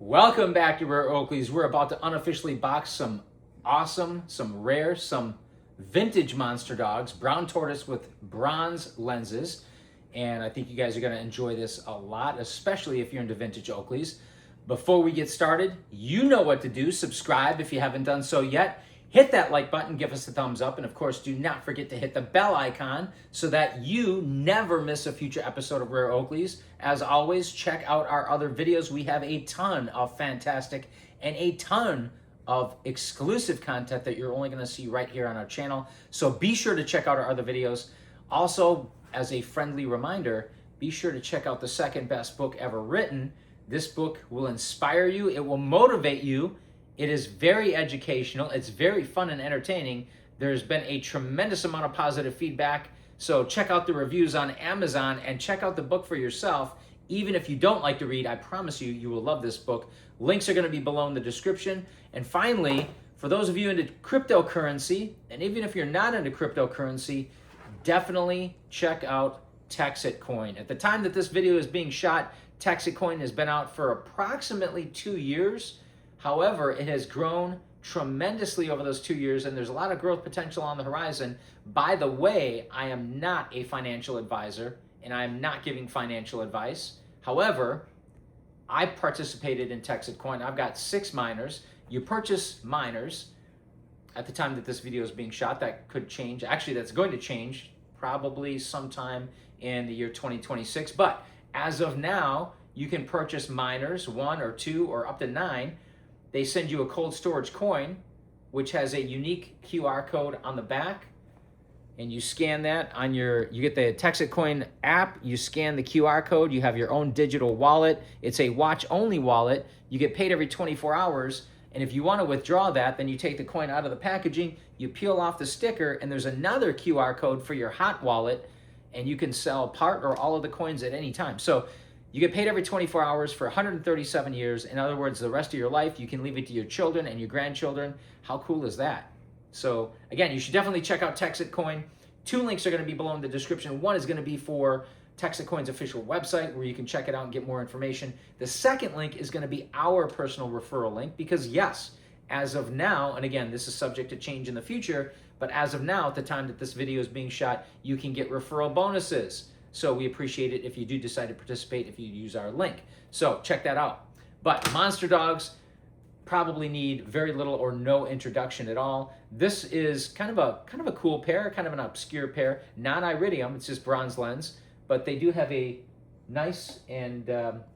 Welcome back to Rare Oakleys. We're about to unofficially box some awesome, some rare, some vintage monster dogs, brown tortoise with bronze lenses. And I think you guys are going to enjoy this a lot, especially if you're into vintage Oakleys. Before we get started, you know what to do. Subscribe if you haven't done so yet. Hit that like button, give us a thumbs up, and of course, do not forget to hit the bell icon so that you never miss a future episode of Rare Oakleys. As always, check out our other videos. We have a ton of fantastic and a ton of exclusive content that you're only going to see right here on our channel. So be sure to check out our other videos. Also, as a friendly reminder, be sure to check out the second best book ever written. This book will inspire you. It will motivate you. It is very educational. It's very fun and entertaining. There's been a tremendous amount of positive feedback. So check out the reviews on Amazon and check out the book for yourself. Even if you don't like to read, I promise you, you will love this book. Links are going to be below in the description. And finally, for those of you into cryptocurrency, and even if you're not into cryptocurrency, definitely check out Texitcoin. At the time that this video is being shot, Texitcoin has been out for approximately 2 years. However, it has grown tremendously over those 2 years, and there's a lot of growth potential on the horizon. By the way, I am not a financial advisor, and I am not giving financial advice. However, I participated in Texitcoin. I've got 6 miners. You purchase miners at the time that this video is being shot. That could change. Actually, that's going to change probably sometime in the year 2026. But as of now, you can purchase miners, 1 or 2 or up to 9. They send you a cold storage coin, which has a unique QR code on the back. And you scan that on you get the Texitcoin app, you scan the QR code, you have your own digital wallet. It's a watch-only wallet. You get paid every 24 hours. And if you want to withdraw that, then you take the coin out of the packaging, you peel off the sticker, and there's another QR code for your hot wallet, and you can sell part or all of the coins at any time. So you get paid every 24 hours for 137 years. In other words, the rest of your life, you can leave it to your children and your grandchildren. How cool is that? So again, you should definitely check out Texitcoin. 2 links are going to be below in the description. One is going to be for Texitcoin's official website where you can check it out and get more information. The second link is going to be our personal referral link because yes, as of now, and again, this is subject to change in the future, but as of now, at the time that this video is being shot, you can get referral bonuses. So we appreciate it if you do decide to participate if you use our link. So check that out. But monster dogs probably need very little or no introduction at all. This is kind of a cool pair, kind of an obscure pair, not iridium, it's just bronze lens, but they do have a nice and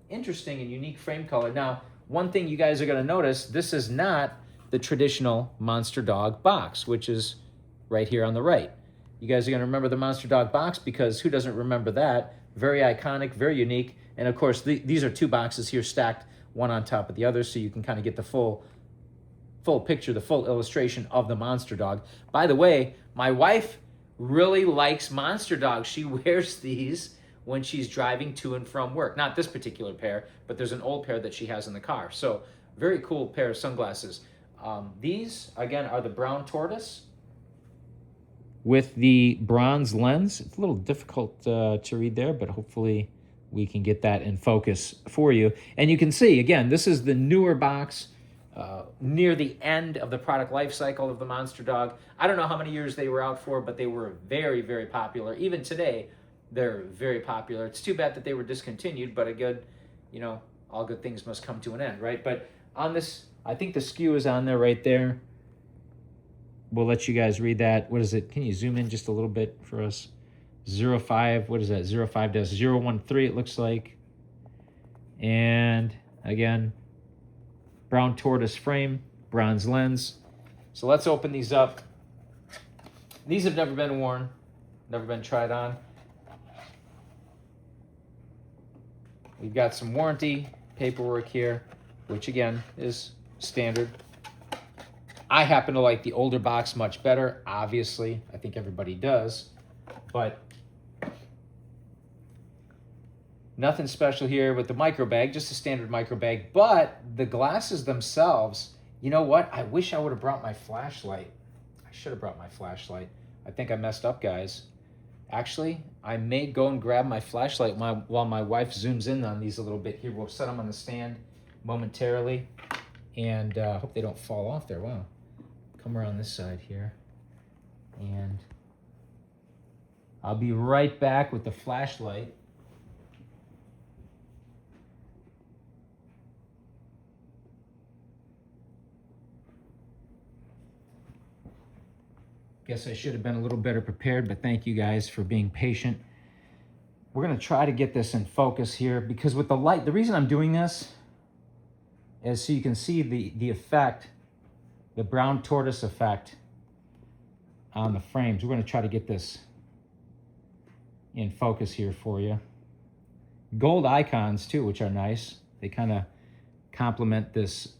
interesting and unique frame color. Now, one thing you guys are going to notice, this is not the traditional monster dog box, which is right here on the right. You guys are going to remember the monster dog box because who doesn't remember that? Very iconic, very unique. And of course, these are 2 boxes here stacked one on top of the other, so you can kind of get the full picture, the full illustration of the monster dog. By the way, my wife really likes monster dogs. She wears these when she's driving to and from work. Not this particular pair, but there's an old pair that she has in the car. So very cool pair of sunglasses. These, again, are the brown tortoise with the bronze lens. It's a little difficult to read there, but hopefully we can get that in focus for you. And you can see, again, this is the newer box near the end of the product life cycle of the monster dog. I don't know how many years they were out for, but they were very, very popular. Even today, they're very popular. It's too bad that they were discontinued, but a good, all good things must come to an end, right? But on this, I think the SKU is on there right there. We'll let you guys read that. What is it? Can you zoom in just a little bit for us? 05, what is that? 05-013, it looks like. And again, brown tortoise frame, bronze lens. So let's open these up. These have never been worn, never been tried on. We've got some warranty paperwork here, which again is standard. I happen to like the older box much better, obviously. I think everybody does. But nothing special here with the micro bag, just a standard micro bag. But the glasses themselves, you know what? I wish I would have brought my flashlight. I should have brought my flashlight. I think I messed up, guys. Actually, I may go and grab my flashlight while my wife zooms in on these a little bit here. We'll set them on the stand momentarily. And hope they don't fall off there. Wow. Come around this side here. And I'll be right back with the flashlight. Guess I should have been a little better prepared, but thank you guys for being patient. We're going to try to get this in focus here because with the light, the reason I'm doing this is so you can see the effect, the brown tortoise effect on the frames. We're going to try to get this in focus here for you. Gold icons too, which are nice. They kind of complement this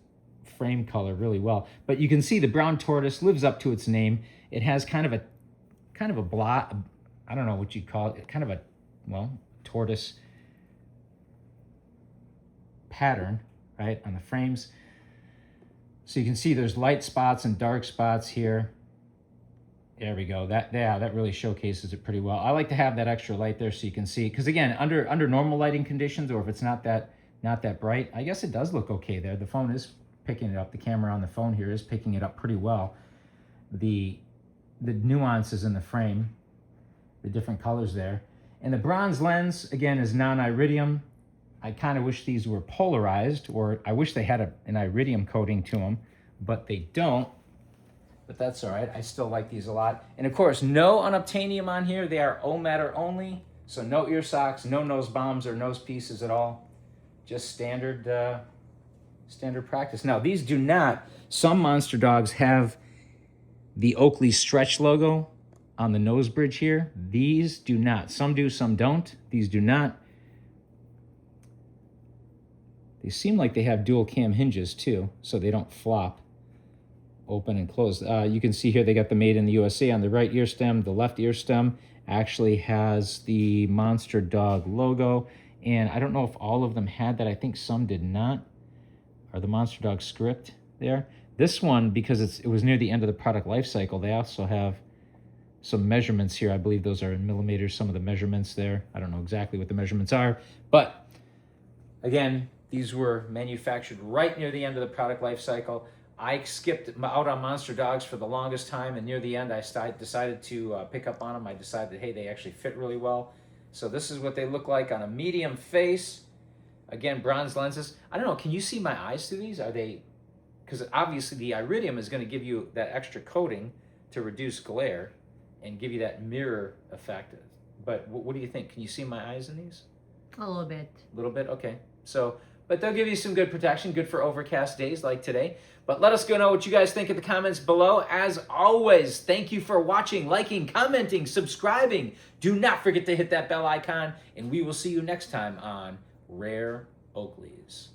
frame color really well. But you can see the brown tortoise lives up to its name. It has kind of a blot, I don't know what you'd call it, kind of a, well, tortoise pattern, right, on the frames. So you can see there's light spots and dark spots here. There we go. That really showcases it pretty well. I like to have that extra light there so you can see, because again, under normal lighting conditions, or if it's not that bright, I guess it does look okay there. The phone is picking it up. The camera on the phone here is picking it up pretty well. The nuances in the frame, the different colors there. And the bronze lens, again, is non-iridium. I kind of wish these were polarized, or I wish they had an iridium coating to them, but they don't. But that's all right. I still like these a lot. And of course, no unobtainium on here. They are O matter only. So no ear socks, no nose bombs or nose pieces at all. Just standard practice. Now, these do not, some monster dogs have the Oakley stretch logo on the nose bridge here. These do not. Some do, some don't. These do not. They seem like they have dual cam hinges too, so they don't flop open and close. You can see here they got the Made in the USA on the right ear stem. The left ear stem actually has the Monster Dog logo, and I don't know if all of them had that. I think some did not, or the Monster Dog script there. This one, because it was near the end of the product life cycle, they also have some measurements here. I believe those are in millimeters, some of the measurements there. I don't know exactly what the measurements are, but again, these were manufactured right near the end of the product life cycle. I skipped out on monster dogs for the longest time, and near the end I decided to pick up on them. I decided, hey, they actually fit really well. So this is what they look like on a medium face. Again, bronze lenses. I don't know, can you see my eyes through these? Are they, because obviously the iridium is going to give you that extra coating to reduce glare and give you that mirror effect. But what do you think? Can you see my eyes in these? A little bit. A little bit? Okay. So, but they'll give you some good protection, good for overcast days like today. But let us know what you guys think in the comments below. As always, thank you for watching, liking, commenting, subscribing. Do not forget to hit that bell icon, and we will see you next time on Rare Oakleys.